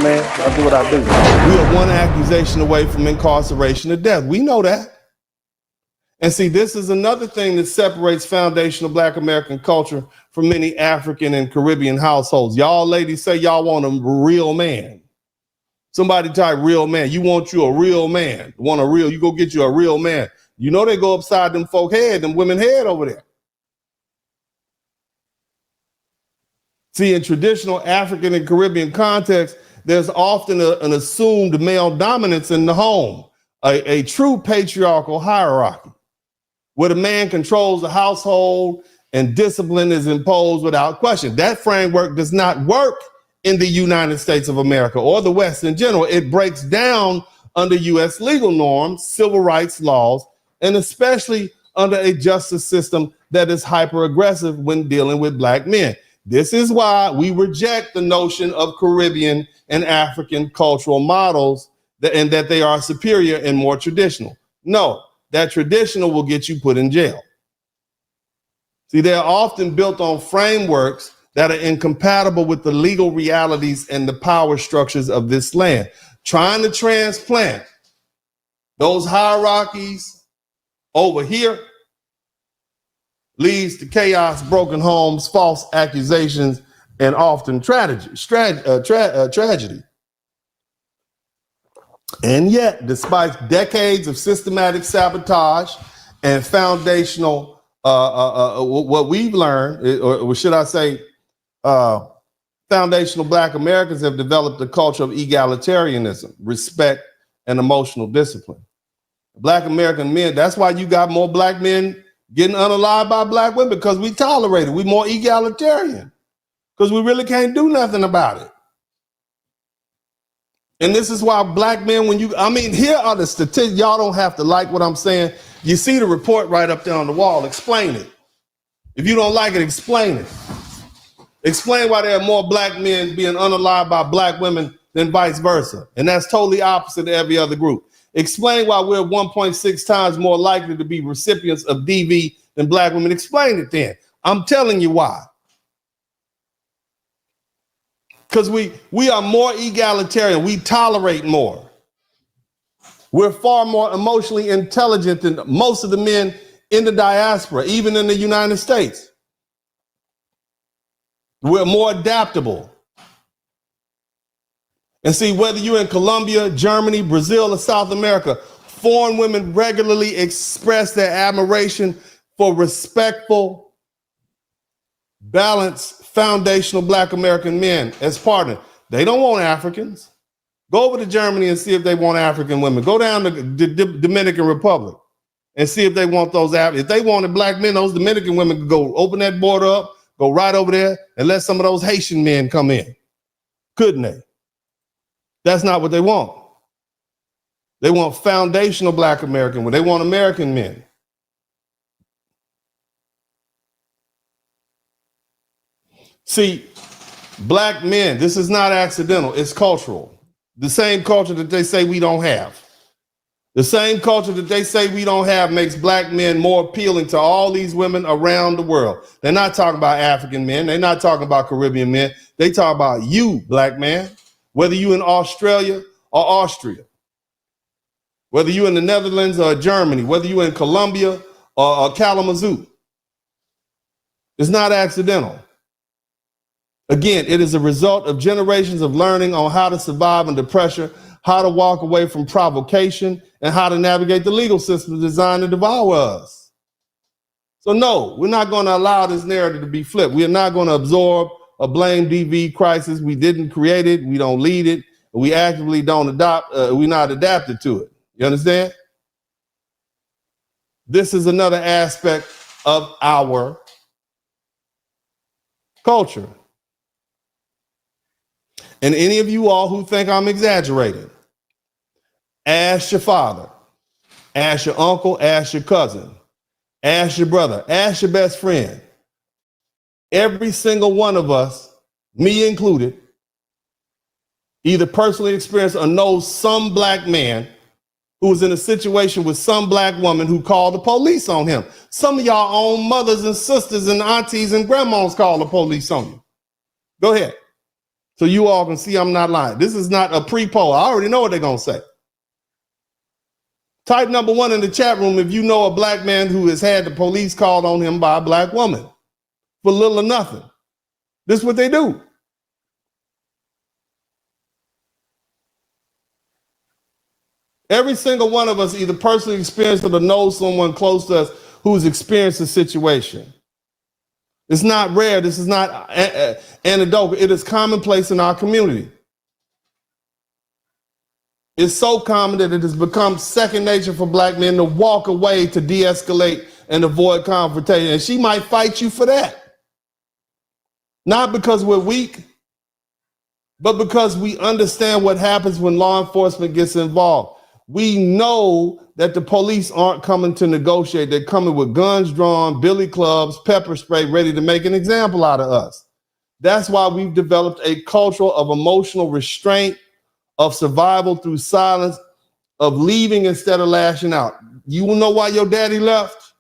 man. I do what I do. We are one accusation away from incarceration or death. We know that. And see, this is another thing that separates foundational Black American culture from many African and Caribbean households. Y'all ladies say y'all want a real man. Somebody type real man. You want you a real man. You go get you a real man. You know they go upside them folk head, them women head over there. See, in traditional African and Caribbean context, there's often an assumed male dominance in the home, a true patriarchal hierarchy, where the man controls the household and discipline is imposed without question. That framework does not work in the United States of America or the West in general. It breaks down under U.S. legal norms, civil rights laws, and especially under a justice system that is hyper-aggressive when dealing with Black men. This is why we reject the notion of Caribbean and African cultural models and that they are superior and more traditional. No, that traditional will get you put in jail. See, they're often built on frameworks that are incompatible with the legal realities and the power structures of this land. Trying to transplant those hierarchies over here leads to chaos, broken homes, false accusations, and often tragedy. And yet, despite decades of systematic sabotage and foundational, what we've learned, or should I say, foundational Black Americans have developed a culture of egalitarianism, respect, and emotional discipline. Black American men, that's why you got more Black men getting unalived by Black women, because we tolerate it. We more egalitarian because we really can't do nothing about it. And this is why Black men, here are the statistics. Y'all don't have to like what I'm saying. You see the report right up there on the wall. Explain it. If you don't like it, explain it. Explain why there are more Black men being unalived by Black women than vice versa. And that's totally opposite to every other group. Explain why we're 1.6 times more likely to be recipients of DV than Black women. Explain it then. I'm telling you why. Because we are more egalitarian. We tolerate more. We're far more emotionally intelligent than most of the men in the diaspora, even in the United States. We're more adaptable. And see, whether you're in Colombia, Germany, Brazil, or South America, foreign women regularly express their admiration for respectful, balanced, foundational Black American men as partners. They don't want Africans. Go over to Germany and see if they want African women. Go down to the Dominican Republic and see if they want those. If they wanted Black men, those Dominican women could go open that border up, go right over there and let some of those Haitian men come in. Couldn't they? That's not what they want. They want foundational Black American men. They want American men. See, Black men, this is not accidental. It's cultural. The same culture that they say we don't have. The same culture that they say we don't have makes Black men more appealing to all these women around the world. They're not talking about African men. They're not talking about Caribbean men. They talk about you, Black man. Whether you in Australia or Austria, whether you in the Netherlands or Germany, whether you in Colombia or Kalamazoo, it's not accidental. Again, it is a result of generations of learning on how to survive under pressure, how to walk away from provocation, and how to navigate the legal system designed to devour us. So no, we're not going to allow this narrative to be flipped. We are not going to absorb a blame DV crisis. We didn't create it. We don't lead it. We actively don't adopt. We're not adapted to it. You understand? This is another aspect of our culture. And any of you all who think I'm exaggerating, ask your father, ask your uncle, ask your cousin, ask your brother, ask your best friend. Every single one of us, me included, either personally experienced or knows some Black man who was in a situation with some Black woman who called the police on him. Some of y'all own mothers and sisters and aunties and grandmas call the police on you. Go ahead. So you all can see I'm not lying. This is not a pre-poll. I already know what they're going to say. Type number 1 in the chat room if you know a black man who has had the police called on him by a black woman for little or nothing. This is what they do. Every single one of us either personally experienced it or knows someone close to us who's experienced a situation. It's not rare. This is not anecdotal. It is commonplace in our community. It's so common that it has become second nature for black men to walk away to de-escalate and avoid confrontation. And she might fight you for that. Not because we're weak, but because we understand what happens when law enforcement gets involved. We know that the police aren't coming to negotiate. They're coming with guns drawn, billy clubs, pepper spray, ready to make an example out of us. That's why we've developed a culture of emotional restraint, of survival through silence, of leaving instead of lashing out. You will know why your daddy left?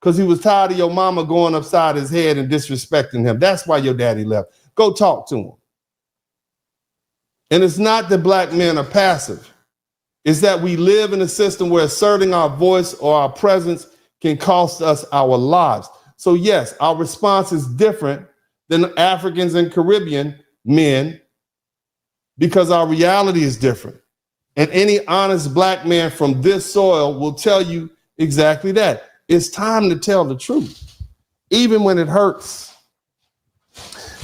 Because he was tired of your mama going upside his head and disrespecting him. That's why your daddy left. Go talk to him. And it's not that black men are passive. It's that we live in a system where asserting our voice or our presence can cost us our lives. So yes, our response is different than Africans and Caribbean men because our reality is different. And any honest black man from this soil will tell you exactly that. It's time to tell the truth, even when it hurts.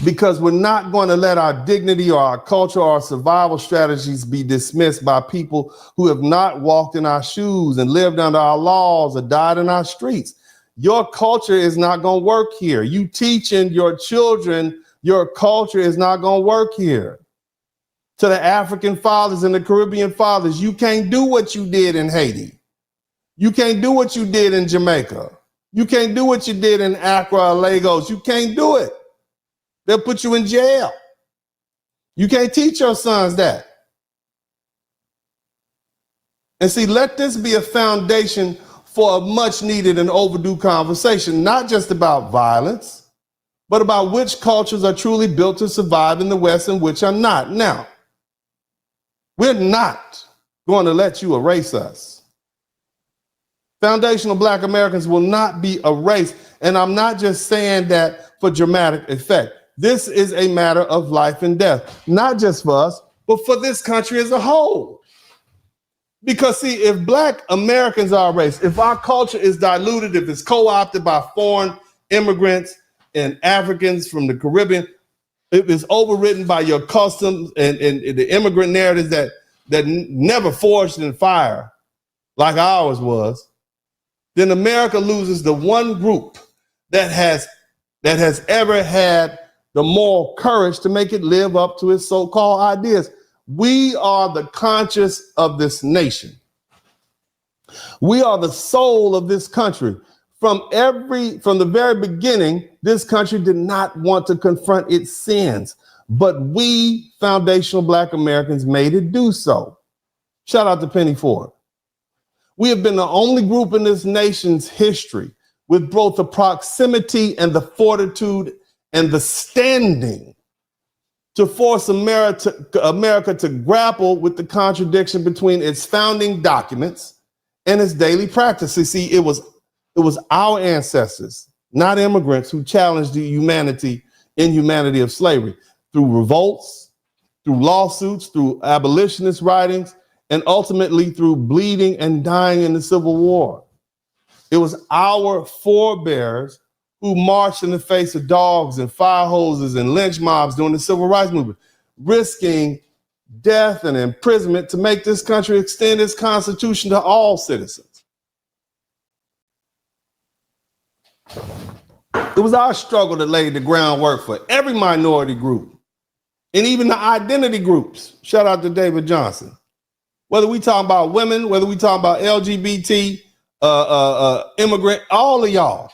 Because we're not going to let our dignity or our culture or our survival strategies be dismissed by people who have not walked in our shoes and lived under our laws or died in our streets. Your culture is not going to work here. You teaching your children your culture is not going to work here. To the African fathers and the Caribbean fathers, you can't do what you did in Haiti. You can't do what you did in Jamaica. You can't do what you did in Accra or Lagos. You can't do it. They'll put you in jail. You can't teach your sons that. And see, let this be a foundation for a much needed and overdue conversation, not just about violence, but about which cultures are truly built to survive in the West and which are not. Now, we're not going to let you erase us. Foundational Black Americans will not be erased. And I'm not just saying that for dramatic effect. This is a matter of life and death, not just for us, but for this country as a whole. Because see, if Black Americans are erased, if our culture is diluted, if it's co-opted by foreign immigrants and Africans from the Caribbean, if it's overwritten by your customs and the immigrant narratives that never forged in fire like ours was, then America loses the one group that has ever had the moral courage to make it live up to its so-called ideas. We are the conscience of this nation. We are the soul of this country. From the very beginning, this country did not want to confront its sins, but we foundational Black Americans made it do so. Shout out to Penny Ford. We have been the only group in this nation's history with both the proximity and the fortitude and the standing to force America to grapple with the contradiction between its founding documents and its daily practices. See, it was our ancestors, not immigrants, who challenged the inhumanity of slavery through revolts, through lawsuits, through abolitionist writings, and ultimately through bleeding and dying in the Civil War. It was our forebears who marched in the face of dogs and fire hoses and lynch mobs during the Civil Rights Movement, risking death and imprisonment to make this country extend its constitution to all citizens. It was our struggle that laid the groundwork for every minority group and even the identity groups. Shout out to David Johnson. Whether we talk about women, whether we talk about LGBT, immigrant, all of y'all.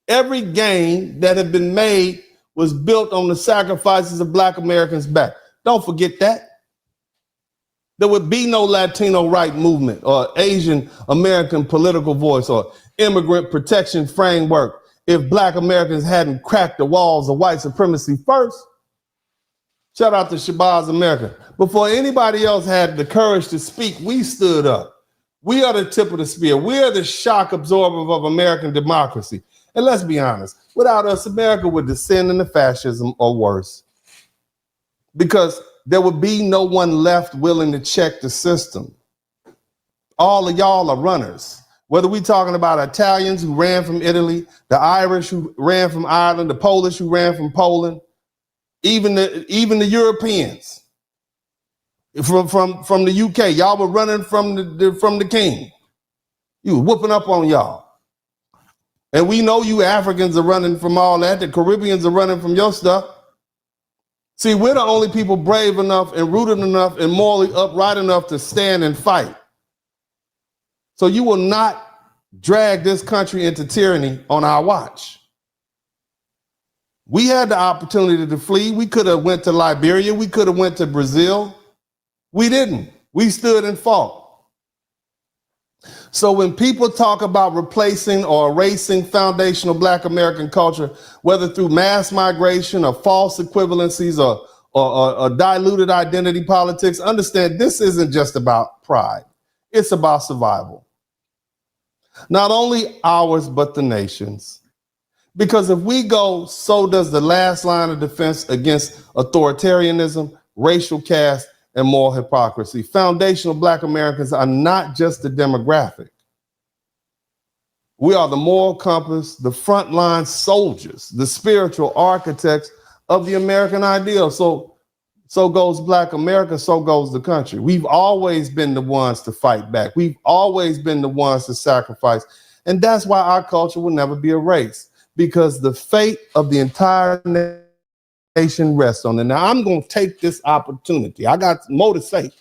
Every gain that had been made was built on the sacrifices of Black Americans' back. Don't forget that. There would be no Latino right movement or Asian American political voice or immigrant protection framework if Black Americans hadn't cracked the walls of white supremacy first. Shout out to Shabazz America. Before anybody else had the courage to speak, we stood up. We are the tip of the spear. We are the shock absorber of American democracy. And let's be honest, without us, America would descend into fascism or worse. Because there would be no one left willing to check the system. All of y'all are runners. Whether we're talking about Italians who ran from Italy, the Irish who ran from Ireland, the Polish who ran from Poland, even the Europeans from the UK, y'all were running from the king. You were whooping up on y'all. And we know you Africans are running from all that. The Caribbeans are running from your stuff. See, we're the only people brave enough and rooted enough and morally upright enough to stand and fight. So you will not drag this country into tyranny on our watch. We had the opportunity to flee. We could have went to Liberia. We could have went to Brazil. We didn't. We stood and fought. So when people talk about replacing or erasing foundational Black American culture, whether through mass migration or false equivalencies or diluted identity politics, understand this isn't just about pride. It's about survival. Not only ours, but the nation's. Because if we go, so does the last line of defense against authoritarianism, racial caste, and moral hypocrisy. Foundational Black Americans are not just a demographic. We are the moral compass, the frontline soldiers, the spiritual architects of the American ideal. So goes Black America, so goes the country. We've always been the ones to fight back. We've always been the ones to sacrifice. And that's why our culture will never be erased, because the fate of the entire nation rests on it. Now, I'm going to take this opportunity. I got more to say.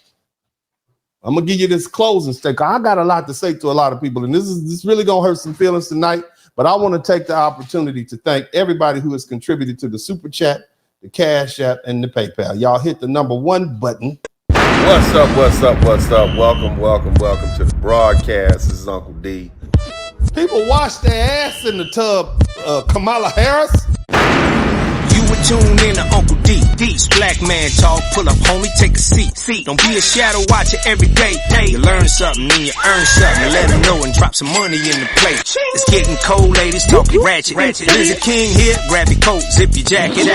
I'm going to give you this closing statement. I got a lot to say to a lot of people, and this is really going to hurt some feelings tonight, but I want to take the opportunity to thank everybody who has contributed to the Super Chat, the Cash App, and the PayPal. Y'all hit the #1 button. What's up, what's up, what's up? Welcome to the broadcast. This is Uncle D. People wash their ass in the tub, Kamala Harris. You were tuned in to Uncle D. D's Black Man Talk. Pull up, homie, take a seat. Don't be a shadow watcher every day. You learn something, then you earn something. Let them know and drop some money in the plate. It's getting cold, ladies, talking ratchet. Blizzard King here, grab your coat, zip your jacket.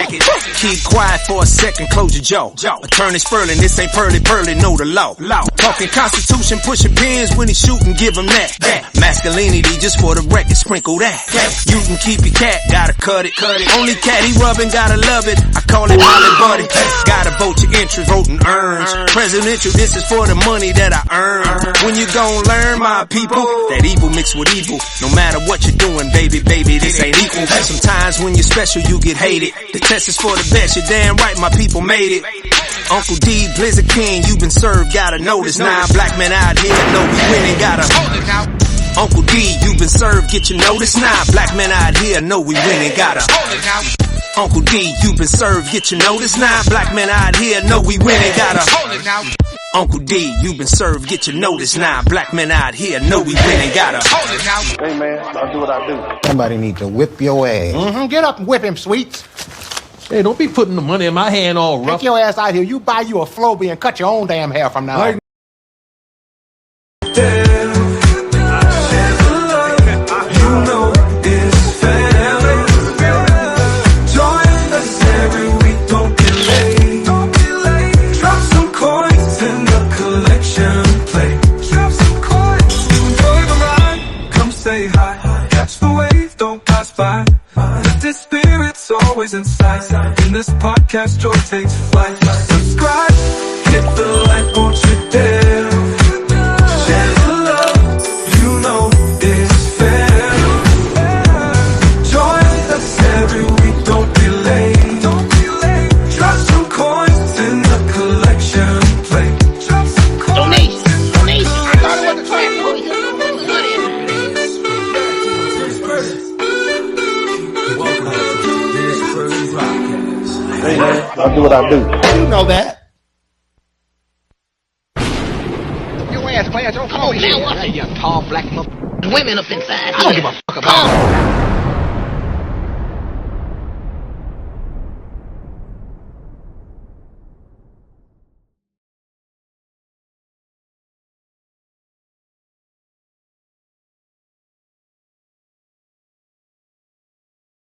Keep quiet for a second, close your jaw. Attorney Spurling, this ain't pearly, know the law. Talking Constitution, pushing pins when he shootin', give him that. Masculinity, just for the record, sprinkle that. You can keep your cat, gotta cut it. Only cat he rubbing, gotta love it. I call it Molly Buddy. Gotta vote your interest, voting earns. Presidential, this is for the money that I earn. When you gon' learn, my people, that evil mixed with evil. No matter what you're doing, baby, this ain't equal. Sometimes when you're special, you get hated. The test is for the best, you're damn right, my people made it. Uncle D, Blizzard King, you've been served, gotta notice. 9 black men out here, know we winning, gotta hold it out. Uncle D, you've been served, get your notice. 9 black men out here, know we winning, gotta hold it out. Uncle D, you've been served, get your notice. 9 black men out here, know we winning, gotta hold it out. Uncle D, you've been served, get your notice. 9 black men out here, know we winning, gotta hold it out. Hey man, I'll do what I do. Somebody need to whip your ass. Get up and whip him, Sweets. Hey, don't be putting the money in my hand all rough. Take your ass out here. You buy you a Floby and cut your own damn hair from now on. Always in sight. In this podcast, joy takes flight. Subscribe, hit the like, won't you dare? Share the love, you know it's fair. Join us every week, don't be late. Drop some coins in the collection plate. Drop some coins. Donation. I thought it was a transfer. Hey man, I'll do what I do. You know that. Your ass, Clarence, don't come over here. Now what? You tall black mother. Women up inside. I don't give a fuck about